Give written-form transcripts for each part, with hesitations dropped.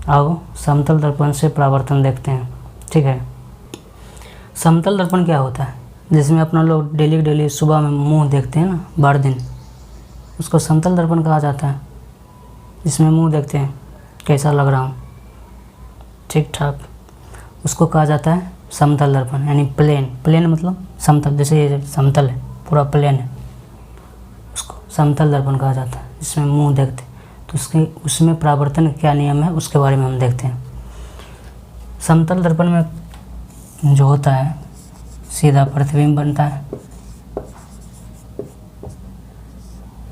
अब समतल दर्पण से परावर्तन देखते हैं। ठीक है, समतल दर्पण क्या होता है, जिसमें अपना लोग डेली सुबह में मुंह देखते हैं ना, बार दिन, उसको समतल दर्पण कहा जाता है। जिसमें मुंह देखते हैं कैसा लग रहा हूँ, ठीक ठाक, उसको कहा जाता है समतल दर्पण, यानी प्लेन मतलब समतल, जैसे ये समतल है, पूरा प्लेन है, उसको समतल दर्पण कहा जाता है। जिसमें मुंह देखते हैं, तो उसमें परावर्तन क्या नियम है उसके बारे में हम देखते हैं। समतल दर्पण में जो होता है, सीधा प्रतिबिंब बनता है।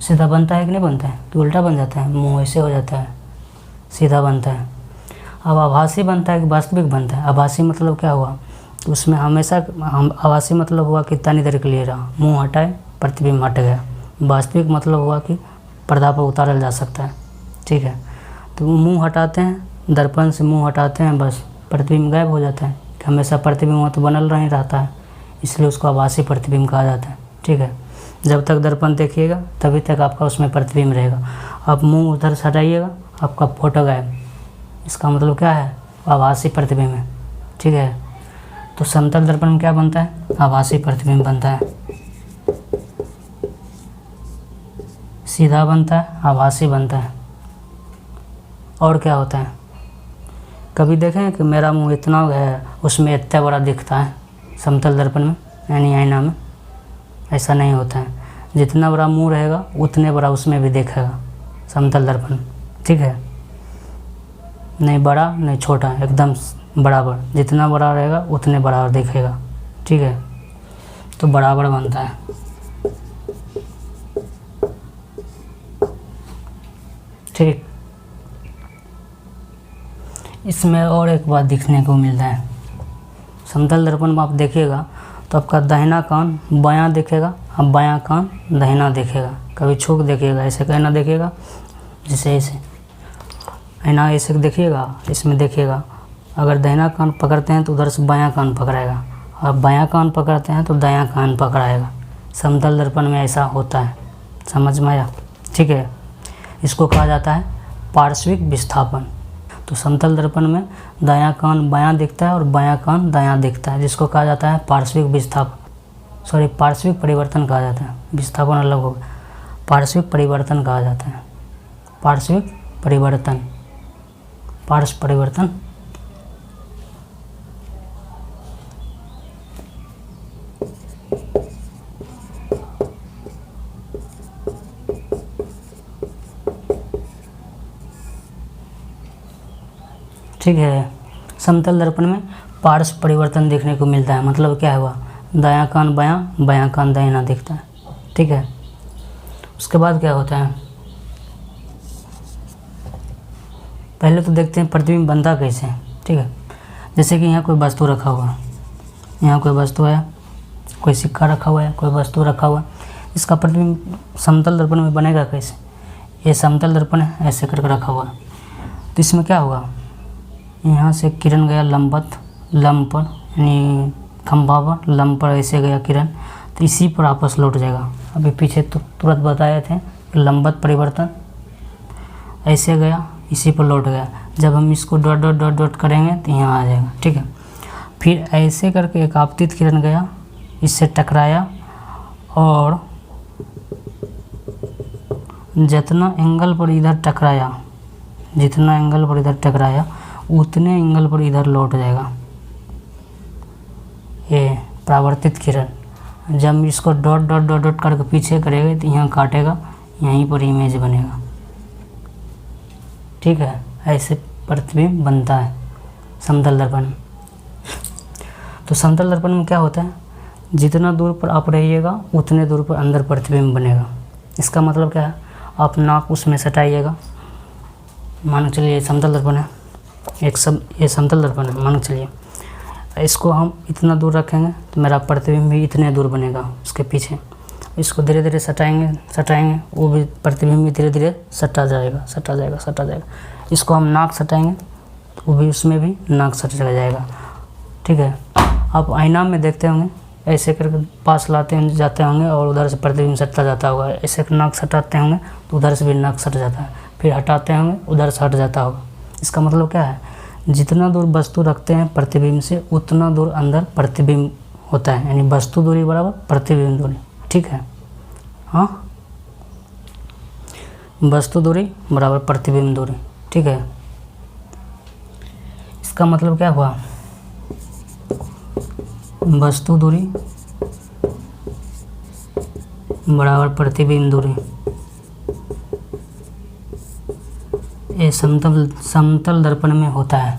सीधा बनता है कि नहीं बनता है, तो उल्टा बन जाता है, मुंह ऐसे हो जाता है, सीधा बनता है। अब आभासी बनता है कि वास्तविक बनता है। आभासी मतलब क्या हुआ, तो उसमें हमेशा आभासी मतलब हुआ कि इतनी देर के लिए रहा, मुंह हटाए प्रतिबिंब हट गया। वास्तविक मतलब हुआ कि पर्दा पर उतारा जा सकता है। ठीक है, तो मुंह हटाते हैं, दर्पण से मुंह हटाते हैं, बस प्रतिबिंब गायब हो जाता है। हमेशा प्रतिबिंब वहाँ तो बनल नहीं रहता है, इसलिए उसको आभासी प्रतिबिंब कहा जाता है। ठीक है, जब तक दर्पण देखिएगा तभी तक आपका उसमें प्रतिबिंब रहेगा। आप मुंह उधर से हटाइएगा, आपका फोटो गायब, इसका मतलब क्या है, आभासी प्रतिबिंब है। ठीक है, तो समतल दर्पण में क्या बनता है, आभासी प्रतिबिंब बनता है। सीधा बनता है, आभासी बनता है। और क्या होता है, कभी देखें कि मेरा मुंह इतना है, उसमें इतना बड़ा दिखता है समतल दर्पण में, यानी आईना में, ऐसा नहीं होता है। जितना बड़ा मुंह रहेगा उतने बड़ा उसमें भी दिखेगा समतल दर्पण। ठीक है, नहीं बड़ा नहीं छोटा, एकदम बराबर, जितना बड़ा रहेगा उतने बराबर दिखेगा। ठीक है, तो बराबर बनता है। ठीक, इसमें और एक बात दिखने को मिलता है, समतल दर्पण में आप देखिएगा तो आपका दाहिना कान बायां दिखेगा, अब बायां कान दाहिना दिखेगा। कभी छू के देखिएगा, ऐसे कहना देखिएगा, जैसे ऐसे ऐना ऐसे देखिएगा, इसमें देखिएगा, अगर दाहिना कान पकड़ते हैं तो उधर से बायां कान पकड़ाएगा, और बायां कान पकड़ते हैं तो दायां कान पकड़ाएगा। समतल दर्पण में ऐसा होता है, समझ में आया। ठीक है, इसको कहा जाता है पार्श्विक विस्थापन। तो समतल दर्पण में दायां कान बायां दिखता है और बायां कान दायां दिखता है, जिसको कहा जाता है पार्श्विक विस्थापन, पार्श्विक परिवर्तन कहा जाता है। विस्थापन अलग होगा, पार्श्विक परिवर्तन कहा जाता है। पार्श्विक परिवर्तन, पार्श्व परिवर्तन। ठीक है, समतल दर्पण में पार्श्व परिवर्तन देखने को मिलता है, मतलब क्या हुआ, दायां कान बायां, बायां कान दाहिना दिखता है। ठीक है, उसके बाद क्या होता है, पहले तो देखते हैं प्रतिबिंब बनता कैसे है। ठीक है, जैसे कि यहाँ कोई वस्तु रखा हुआ है, यहाँ कोई वस्तु है, कोई सिक्का रखा हुआ है, कोई वस्तु रखा हुआ है, इसका प्रतिबिंब समतल दर्पण में बनेगा कैसे। ये समतल दर्पण है, ऐसे करके रखा हुआ है, तो इसमें क्या होगा, यहाँ से किरण गया लंबवत, लंब पर, यानी खंभा पर, लंब पर ऐसे गया किरण, तो इसी पर वापस लौट जाएगा। अभी पीछे तो तुरंत बताए थे लंबवत परिवर्तन, ऐसे गया इसी पर लौट गया। जब हम इसको डॉट डॉट डॉट डॉट करेंगे तो यहाँ आ जाएगा। ठीक है, फिर ऐसे करके एक आपतित किरण गया, इससे टकराया, और जितना एंगल पर इधर टकराया, जितना एंगल पर इधर टकराया उतने एंगल पर इधर लौट जाएगा ये परावर्तित किरण। जब इसको डॉट डॉट डॉट डॉट करके पीछे करेगा तो यहाँ काटेगा, यहीं पर इमेज बनेगा। ठीक है, ऐसे प्रतिबिंब बनता है समतल दर्पण में। तो समतल दर्पण में क्या होता है, जितना दूर पर आप रहिएगा उतने दूर पर अंदर प्रतिबिंब बनेगा। इसका मतलब क्या है, आप नाक उसमें सटाइएगा, मान के चलिए समतल दर्पण है, ये समतल दर्पण है, मान के चलिए इसको हम इतना दूर रखेंगे तो मेरा प्रतिबिंब भी इतने दूर बनेगा उसके पीछे। इसको धीरे धीरे सटाएंगे, वो भी प्रतिबिंब भी धीरे धीरे सटा जाएगा। इसको हम नाक सटाएंगे तो वो भी, उसमें भी नाक सट जाएगा। ठीक है, आप आईना में देखते होंगे, ऐसे करके पास लाते जाते होंगे और उधर से प्रतिबिंब सटता जाता होगा। ऐसे नाक सटाते होंगे तो उधर से भी नाक सट जाता है, फिर हटाते होंगे उधर से हट जाता होगा। इसका मतलब क्या है, जितना दूर वस्तु रखते हैं प्रतिबिंब से उतना दूर अंदर प्रतिबिंब होता है, यानी वस्तु दूरी बराबर प्रतिबिंब दूरी। ठीक है, हाँ, वस्तु दूरी बराबर प्रतिबिंब दूरी। ठीक है, इसका मतलब क्या हुआ, वस्तु दूरी बराबर प्रतिबिंब दूरी। ये समतल दर्पण में होता है।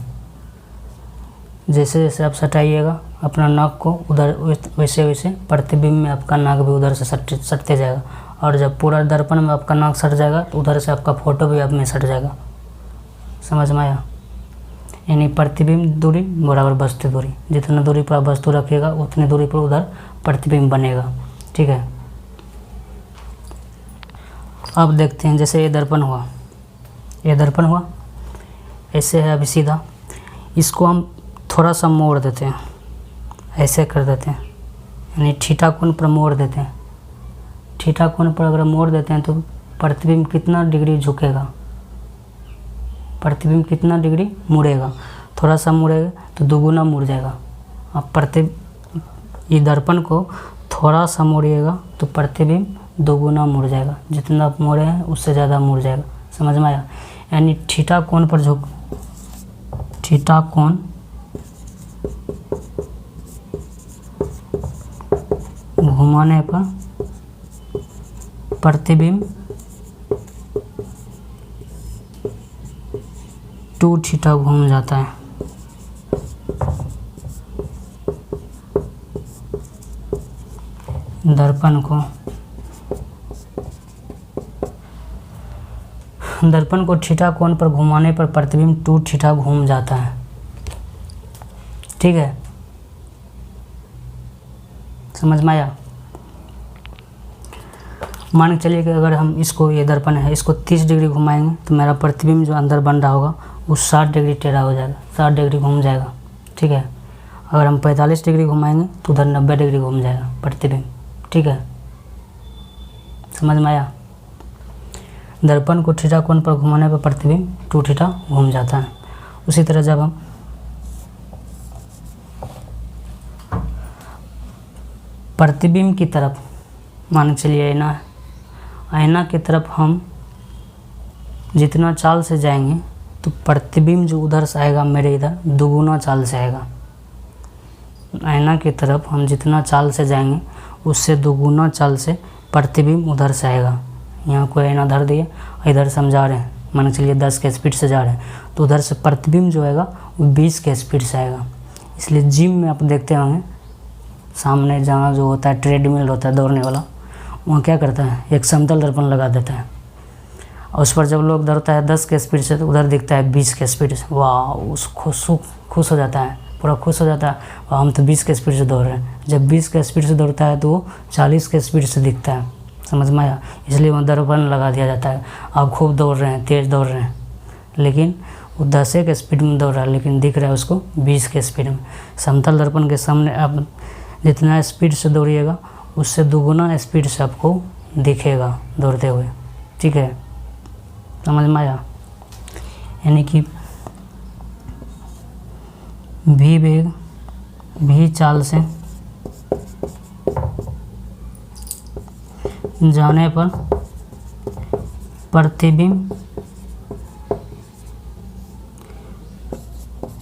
जैसे जैसे आप सटाइएगा अपना नाक को उधर, वैसे वैसे प्रतिबिंब में आपका नाक भी उधर से सटते जाएगा, और जब पूरा दर्पण में आपका नाक सट जाएगा तो उधर से आपका फोटो भी आप में सट जाएगा। समझ में आया? यानी प्रतिबिंब दूरी बराबर वस्तु दूरी, जितना दूरी पर आप वस्तु रखिएगा उतनी दूरी पर उधर प्रतिबिंब बनेगा। ठीक है, अब देखते हैं, जैसे ये दर्पण हुआ, ये दर्पण हुआ, ऐसे है अभी सीधा, इसको हम थोड़ा सा मोड़ देते हैं, ऐसे कर देते हैं, यानी थीटा कोण पर मोड़ देते हैं। थीटा कोण पर अगर मोड़ देते हैं तो प्रतिबिंब कितना डिग्री झुकेगा, प्रतिबिंब कितना डिग्री मुड़ेगा, थोड़ा सा मुड़ेगा तो दोगुना मुड़ जाएगा। आप ये दर्पण को थोड़ा सा मोड़िएगा तो प्रतिबिंब दोगुना मुड़ जाएगा, जितना आप मोड़े हैं उससे ज़्यादा मुड़ जाएगा। समझ में आया? यानी थीटा कोण पर थीटा कोण घुमाने पर प्रतिबिंब 2 थीटा घूम जाता है। दर्पण को थीटा कोण पर घुमाने पर प्रतिबिंब 2 थीटा घूम जाता है। ठीक है, समझ में आया? मान के चलिए कि अगर हम इसको, ये दर्पण है, इसको 30 डिग्री घुमाएंगे तो मेरा प्रतिबिंब जो अंदर बन रहा होगा वो 60 डिग्री टेढ़ा हो जाएगा, 60 डिग्री घूम जाएगा। ठीक है, अगर हम 45 डिग्री घुमाएंगे तो उधर 90 डिग्री घूम जाएगा प्रतिबिंब। ठीक है, समझ में आया? दर्पण को थीटा कोण पर घुमाने पर प्रतिबिंब 2 थीटा घूम जाता है। उसी तरह जब हम प्रतिबिंब की तरफ, मान के चलिए आईना है, आईना की तरफ हम जितना चाल से जाएंगे तो प्रतिबिंब जो उधर से आएगा मेरे इधर दोगुना चाल से आएगा। आईना की तरफ हम जितना चाल से जाएंगे उससे दोगुना चाल से प्रतिबिंब उधर से आएगा। यहाँ कोई आईना धर दिए, इधर से हम जा रहे हैं, मान के चलिए 10 के स्पीड से जा रहे हैं, तो उधर से प्रतिबिंब जो आएगा वो 20 के स्पीड से आएगा। इसलिए जिम में आप देखते होंगे सामने जहाँ जो होता है ट्रेडमिल होता है दौड़ने वाला, वहाँ क्या करता है, एक समतल दर्पण लगा देता है, और उस पर जब लोग दौड़ता है 10 के स्पीड से तो उधर दिखता है 20 के स्पीड से। वाह, उस खुश हो जाता है, पूरा खुश हो जाता है, और हम तो 20 के स्पीड से दौड़ रहे हैं। जब 20 के स्पीड से दौड़ता है तो वो 40 के स्पीड से दिखता है। समझ में आया? इसलिए वहाँ दर्पण लगा दिया जाता है। आप खूब दौड़ रहे हैं, तेज़ दौड़ रहे हैं, लेकिन वो 10 के स्पीड में दौड़ रहा है, लेकिन दिख रहा है उसको 20 के स्पीड में। समतल दर्पण के सामने आप जितना स्पीड से दौड़िएगा उससे दोगुना स्पीड से आपको दिखेगा दौड़ते हुए। ठीक है, समझ में आया? यानी कि भी वेग, भी चाल से जाने पर प्रतिबिंब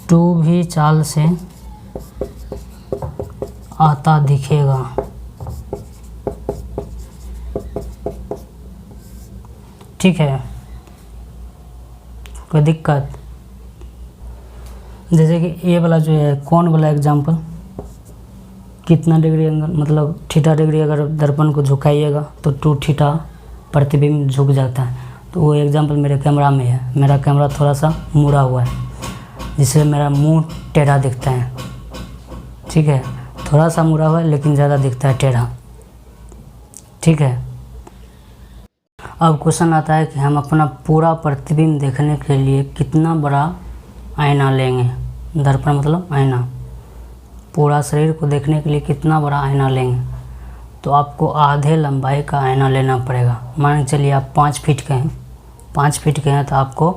2 भी चाल से आता दिखेगा। ठीक है, कोई दिक्कत? जैसे कि ये वाला जो है कोण वाला एग्जाम्पल, कितना डिग्री मतलब थीटा डिग्री अगर दर्पण को झुकाइएगा तो 2 थीटा प्रतिबिंब झुक जाता है। तो वो एग्जाम्पल मेरे कैमरा में है, मेरा कैमरा थोड़ा सा मुड़ा हुआ है जिससे मेरा मुंह टेढ़ा दिखता है। ठीक है, थोड़ा सा मुड़ा हुआ है लेकिन ज़्यादा दिखता है टेढ़ा। ठीक है, अब क्वेश्चन आता है कि हम अपना पूरा प्रतिबिंब देखने के लिए कितना बड़ा आईना लेंगे। दर्पण मतलब आईना, पूरा शरीर को देखने के लिए कितना बड़ा आईना लेंगे। तो आपको आधे लंबाई का आईना लेना पड़ेगा। मान के चलिए आप 5 फीट के हैं, 5 फीट के हैं तो आपको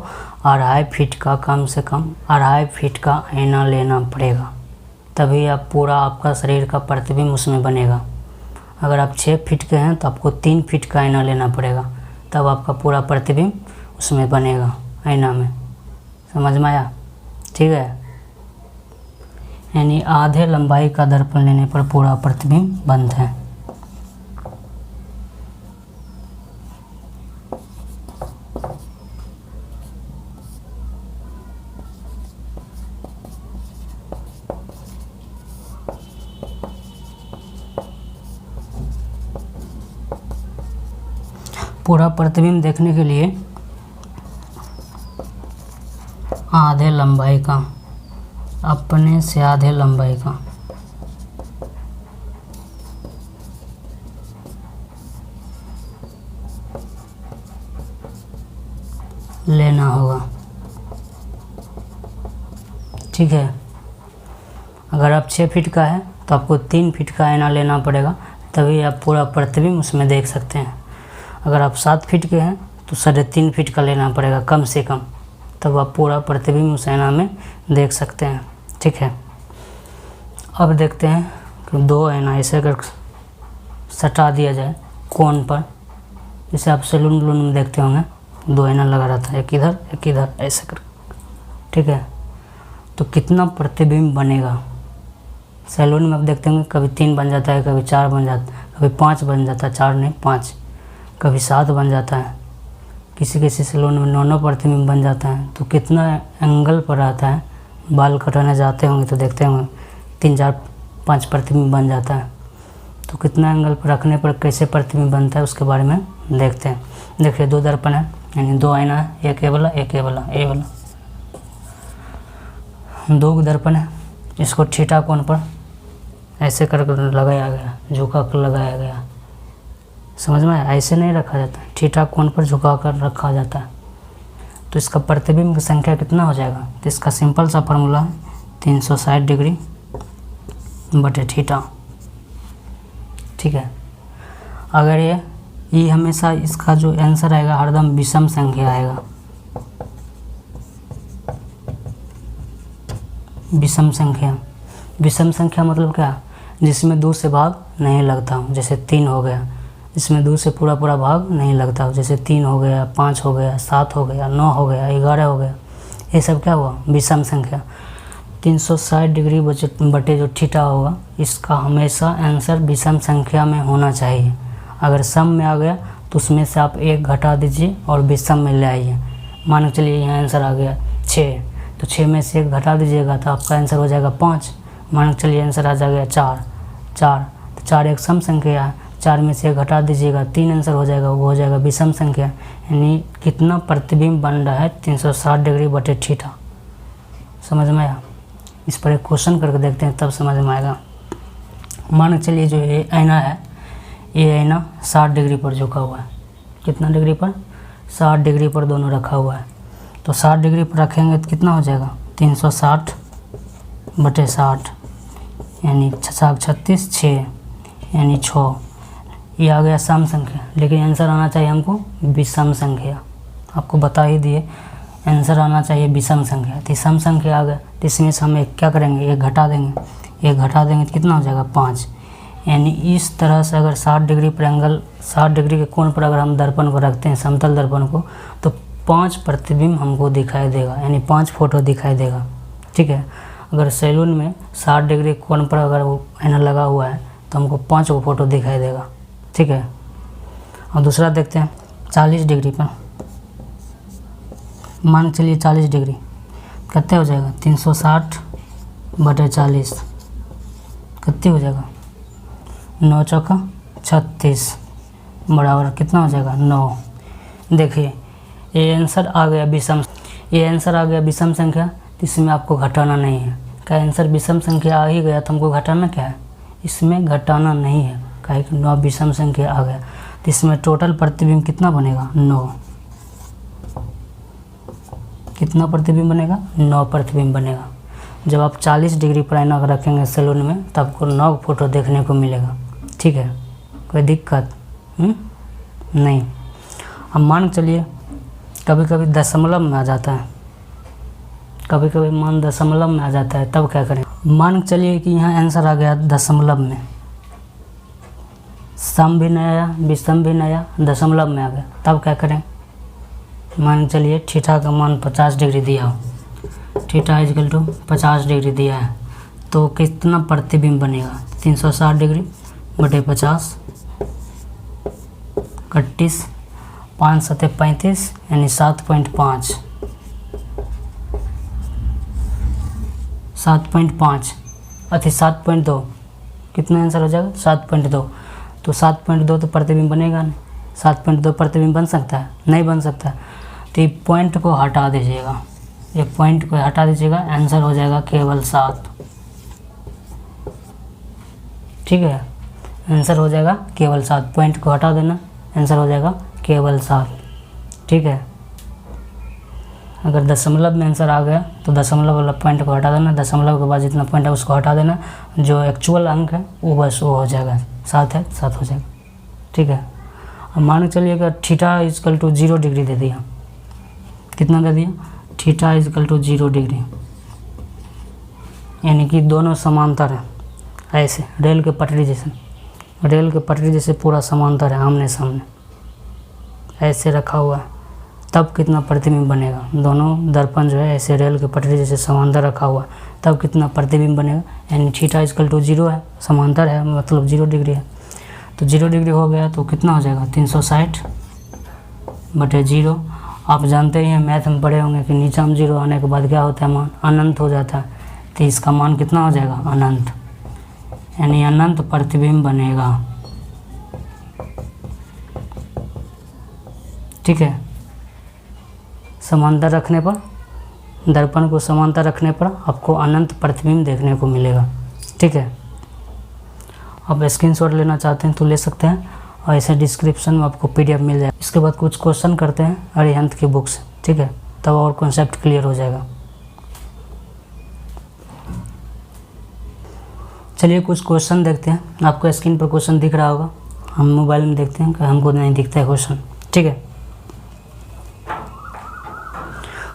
2.5 फीट का, कम से कम 2.5 फीट का आईना लेना पड़ेगा, तभी आप पूरा आपका शरीर का प्रतिबिंब उसमें बनेगा। अगर आप 6 फीट के हैं तो आपको 3 फीट का आईना लेना पड़ेगा, तब आपका पूरा प्रतिबिंब उसमें बनेगा आईना में। समझ में आया? ठीक है, यानी आधे लंबाई का दर्पण लेने पर पूरा प्रतिबिंब बनता है। पूरा प्रतिबिंब देखने के लिए आधे लंबाई का, अपने से आधे लंबाई का लेना होगा। ठीक है, अगर आप 6 फीट का है तो आपको 3 फीट का आईना लेना पड़ेगा, तभी आप पूरा प्रतिबिंब उसमें देख सकते हैं। अगर आप 7 फीट के हैं तो 3.5 फीट का लेना पड़ेगा कम से कम, तब आप पूरा प्रतिबिंब उस आईना में देख सकते हैं। ठीक है, अब देखते हैं कि 2 आईना ऐसे अगर सटा दिया जाए कोण पर, जैसे आप सैलून वूलून में देखते होंगे 2 आईना लगा रहता है, एक इधर ऐसे कर। ठीक है, तो कितना प्रतिबिंब बनेगा? सैलून में आप देखते होंगे कभी 3 बन जाता है, कभी 4 बन जाता है, कभी 5 बन जाता है, 4 नहीं 5, कभी 7 बन जाता है, किसी सैलून में 9 प्रतिबिंब बन जाता है। तो कितना एंगल पर आता है? बाल कटाने जाते होंगे तो देखते होंगे 3, 4, 5 प्रतिबिंब बन जाता है। तो कितना एंगल पर रखने पर कैसे प्रतिबिंब बनता है उसके बारे में देखते हैं। देखिए 2 दर्पण है, यानी 2 आईना है, एक ये वाला, एक ये वाला, ये वाला 2 दर्पण है। इसको थीटा कोण पर ऐसे कर लगाया गया, झुका कर लगाया गया। समझ में आया? ऐसे नहीं रखा जाता, थीटा कोण पर झुका कर रखा जाता है। तो इसका प्रतिबिंब की संख्या कितना हो जाएगा? तो इसका सिंपल सा फार्मूला है 360 डिग्री बटे थीटा। ठीक है, अगर ये हमेशा इसका जो आंसर आएगा हरदम विषम संख्या आएगा। विषम संख्या मतलब क्या? जिसमें 2 से भाग नहीं लगता हो, जैसे 3 हो गया, इसमें 2 से पूरा भाग नहीं लगता हो, जैसे 3 हो गया, 5 हो गया, 7 हो गया, 9 हो गया, 11 हो गया, ये सब क्या हुआ? विषम संख्या। 360 डिग्री बटे जो थीटा होगा, इसका हमेशा आंसर विषम संख्या में होना चाहिए। अगर सम में आ गया तो उसमें से आप 1 घटा दीजिए और विषम में ले आइए। मान के चलिए यहाँ आंसर आ गया 6, तो 6 में से 1 घटा दीजिएगा तो आपका आंसर हो जाएगा 5। मान के चलिए आंसर आ जाएगा 4, तो 4 एक सम संख्या है, 4 में से 1 घटा दीजिएगा 3 आंसर हो जाएगा, वो हो जाएगा विषम संख्या। यानी कितना प्रतिबिंब बन रहा है? 360 डिग्री बटे थीटा। समझ में आया? इस पर एक क्वेश्चन करके देखते हैं तब समझ में आएगा। मान के चलिए जो ये आईना है, ये आईना 60 डिग्री पर झुका हुआ है। कितना डिग्री पर? 60 डिग्री पर दोनों रखा हुआ है। तो 60 डिग्री पर रखेंगे तो कितना हो जाएगा? 360 बटे 60, यानी 36, 6 यानी 6। ये आ गया सम संख्या, लेकिन आंसर आना चाहिए हमको विषम संख्या। आपको बता ही दिए आंसर आना चाहिए विषम संख्या। तो सम संख्या आ गया, तो इसमें से हम क्या करेंगे? 1 घटा देंगे। 1 घटा देंगे तो कितना हो जाएगा? 5। यानी इस तरह से अगर 60 डिग्री पर एंगल, 60 डिग्री के कोण पर अगर हम दर्पण को रखते हैं, समतल दर्पण को, तो 5 प्रतिबिंब हमको दिखाई देगा, यानी 5 फोटो दिखाई देगा। ठीक है, अगर सैलून में 60 डिग्री कोण पर अगर वो आईना लगा हुआ है तो हमको 5 गो फोटो दिखाई देगा। ठीक है, और दूसरा देखते हैं 40 डिग्री पर। मान चलिए 40 डिग्री कितने हो जाएगा? 360 बटे 40 कितने हो जाएगा? 9 चौका 36 बराबर कितना हो जाएगा? 9। देखिए ये आंसर आ गया विषम संख्या, तो इसमें आपको घटाना नहीं है। क्या आंसर विषम संख्या आ ही गया तो हमको घटाना क्या है? इसमें घटाना नहीं है, काहे कि 9 विषम संख्या आ गया। तो इसमें टोटल प्रतिबिंब कितना बनेगा? 9। कितना प्रतिबिंब बनेगा? 9 प्रतिबिंब बनेगा। जब आप 40 डिग्री पर आईना रखेंगे सैलून में तो आपको 9 फोटो देखने को मिलेगा। ठीक है, कोई दिक्कत नहीं। अब मान चलिए कभी कभी दशमलव में आ जाता है, कभी कभी मान दशमलव में आ जाता है, तब क्या करें? मान के चलिए कि यहाँ आंसर आ गया दशमलव में, सम भी नहीं आया, विषम भी नहीं आया, दशमलव में आ गया, तब क्या करें? मान के चलिए थीटा का मान 50 डिग्री दिया हो, थीटा इक्वल टू 50 डिग्री दिया है, तो कितना प्रतिबिंब बनेगा? 360 डिग्री बटे 50 31, 5 सते 35 यानी 7.5, 7.5 अति 7.2, कितना आंसर हो जाएगा? 7.2। तो 7.2 तो प्रतिबिंब बनेगा नहीं, 7.2 प्रतिबिंब बन सकता है? नहीं बन सकता। तो ये पॉइंट को हटा दीजिएगा, ये पॉइंट को हटा दीजिएगा, आंसर हो जाएगा केवल 7। ठीक है, आंसर हो जाएगा केवल 7, पॉइंट को हटा देना, आंसर हो जाएगा केवल 7। ठीक है, अगर दशमलव में आंसर आ गया तो दशमलव वाला पॉइंट को हटा देना, दशमलव के बाद जितना पॉइंट है उसको हटा देना, जो एक्चुअल अंक है वो बस वो हो जाएगा, 7 है 7 हो जाएगा। ठीक है, अब मान के चलिए अगर थीटा इक्वल टू 0 डिग्री दे दिया, कितना दे दिया? थीटा इक्वल टू 0 डिग्री, यानी कि दोनों समांतर हैं, ऐसे रेल के पटरी जैसे, रेल के पटरी जैसे पूरा समांतर है, आमने सामने ऐसे रखा हुआ है, तब कितना प्रतिबिंब बनेगा? दोनों दर्पण जो है ऐसे रेल के पटरी जैसे समांतर रखा हुआ है, तब कितना प्रतिबिंब बनेगा? यानी थीटा इक्वल टू 0 है, समांतर है मतलब 0 डिग्री है, तो 0 डिग्री हो गया तो कितना हो जाएगा? 360 बटे 0। आप जानते ही हैं, मैथ में पढ़े होंगे कि नीचे में 0 आने के बाद क्या होता है? मान अनंत हो जाता है, तो इसका मान कितना हो जाएगा? अनंत, यानी अनंत प्रतिबिंब बनेगा। ठीक है, समांतर रखने पर, दर्पण को समांतर रखने पर आपको अनंत प्रतिबिंब देखने को मिलेगा। ठीक है, आप स्क्रीनशॉट लेना चाहते हैं तो ले सकते हैं, और ऐसे डिस्क्रिप्शन में आपको PDF मिल जाएगा। इसके बाद कुछ क्वेश्चन करते हैं अरिहंत की बुक से। ठीक है, तब और कॉन्सेप्ट क्लियर हो जाएगा। चलिए कुछ क्वेश्चन देखते हैं, आपको स्क्रीन पर क्वेश्चन दिख रहा होगा, हम मोबाइल में देखते हैं कि हमको नहीं दिखता है क्वेश्चन। ठीक है,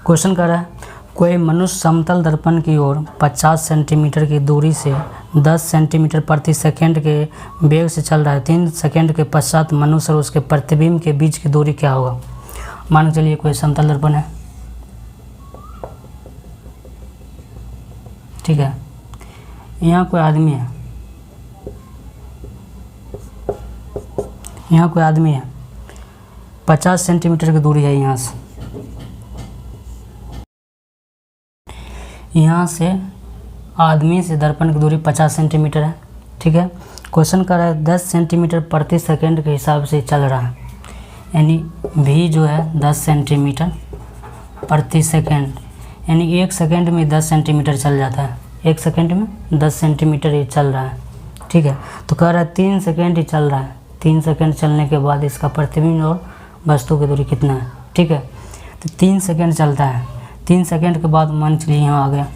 क्वेश्चन कर रहा है, कोई मनुष्य समतल दर्पण की ओर 50 सेंटीमीटर की दूरी से 10 सेंटीमीटर प्रति सेकंड के वेग से चल रहा है। 3 सेकंड के पश्चात मनुष्य और उसके प्रतिबिंब के बीच की दूरी क्या होगा? मान के चलिए कोई समतल दर्पण है। ठीक है, यहाँ कोई आदमी है, यहाँ कोई आदमी है, 50 सेंटीमीटर की दूरी है यहाँ से, यहाँ से आदमी से दर्पण की दूरी 50 सेंटीमीटर है। ठीक है, क्वेश्चन कर रहा है 10 सेंटीमीटर प्रति सेकंड के हिसाब से चल रहा है, यानी भी जो है 10 सेंटीमीटर प्रति सेकंड, यानी 1 सेकंड में 10 सेंटीमीटर चल जाता है, 1 सेकंड में 10 सेंटीमीटर ही चल रहा है। ठीक है, तो कह रहा है 3 सेकंड ही चल रहा है, 3 सेकंड चलने के बाद इसका प्रतिबिंब और वस्तु की दूरी कितना है? ठीक है, तो 3 सेकंड चलता है, 3 सेकंड के बाद मान चलिए यहाँ आ गया,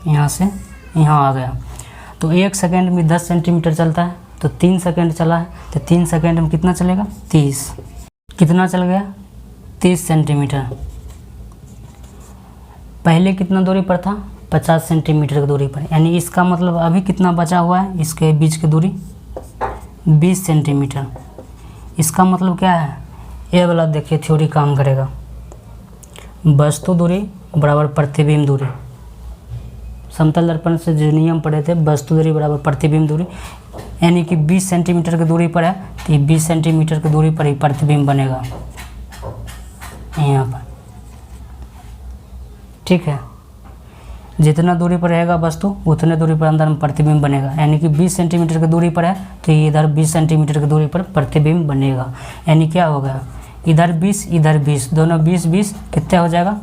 यहाँ से यहाँ आ गया, तो 1 सेकंड में 10 सेंटीमीटर चलता है, तो 3 सेकंड चला है, तो 3 सेकंड में कितना चलेगा? 30। कितना चल गया? 30 सेंटीमीटर। पहले कितना दूरी पर था? 50 सेंटीमीटर की दूरी पर, यानी इसका मतलब अभी कितना बचा हुआ है? इसके बीच की दूरी 20 सेंटीमीटर। इसका मतलब क्या है? ये वाला देखिए थ्योरी काम करेगा, वस्तु दूरी बराबर प्रतिबिंब दूरी। समतल दर्पण से जो नियम पढ़े थे, वस्तु दूरी बराबर प्रतिबिंब दूरी, यानी कि 20 सेंटीमीटर की दूरी पर है, तो ये 20 सेंटीमीटर की दूरी पर ही प्रतिबिंब बनेगा यहाँ पर। ठीक है, जितना दूरी पर रहेगा वस्तु उतने दूरी पर अंदर में प्रतिबिंब बनेगा, यानी कि 20 सेंटीमीटर की दूरी पर है तो ये इधर 20 सेंटीमीटर की दूरी पर प्रतिबिंब बनेगा। यानी क्या होगा? इधर 20 इधर 20, दोनों 20 20 कितना हो जाएगा?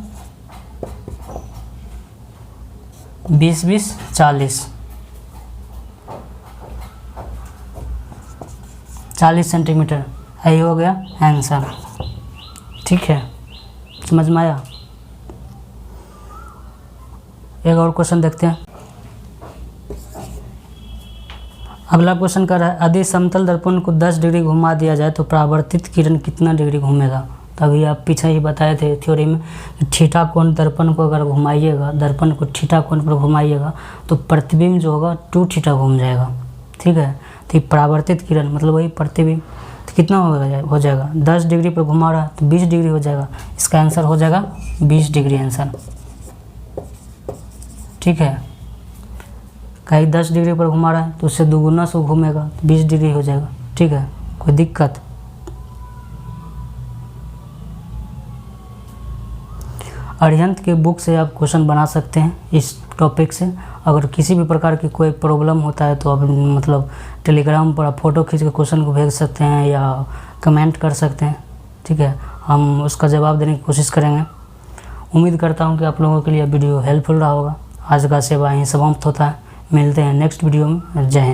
20 20 40 सेंटीमीटर, यही हो गया आंसर। ठीक है, समझ में आया? एक और क्वेश्चन देखते हैं। अगला क्वेश्चन कर रहा है, यदि समतल दर्पण को 10 डिग्री घुमा दिया जाए तो परावर्तित किरण कितना डिग्री घूमेगा? तो अभी आप पीछे ही बताए थे थ्योरी में, थीटा कोण दर्पण को अगर घुमाइएगा, दर्पण को थीटा कोण पर घुमाइएगा तो प्रतिबिंब जो होगा 2 थीटा घूम जाएगा। ठीक है, तो परावर्तित किरण मतलब वही प्रतिबिंब, तो कितना हो जाएगा 10 डिग्री पर घुमा रहा है तो 20 डिग्री हो जाएगा। इसका आंसर हो जाएगा 20 डिग्री आंसर। ठीक है, कहीं 10 डिग्री पर घुमा रहा है तो उससे दोगुना से घूमेगा तो 20 डिग्री हो जाएगा। ठीक है, कोई दिक्कत? अरिहंत के बुक से आप क्वेश्चन बना सकते हैं इस टॉपिक से। अगर किसी भी प्रकार की कोई प्रॉब्लम होता है तो आप मतलब टेलीग्राम पर आप फ़ोटो खींच के क्वेश्चन को भेज सकते हैं या कमेंट कर सकते हैं। ठीक है, हम उसका जवाब देने की कोशिश करेंगे। उम्मीद करता हूं कि आप लोगों के लिए वीडियो हेल्पफुल रहा होगा। आज का सेवा यहीं समाप्त होता है। मिलते हैं नेक्स्ट वीडियो में। जय हिंद।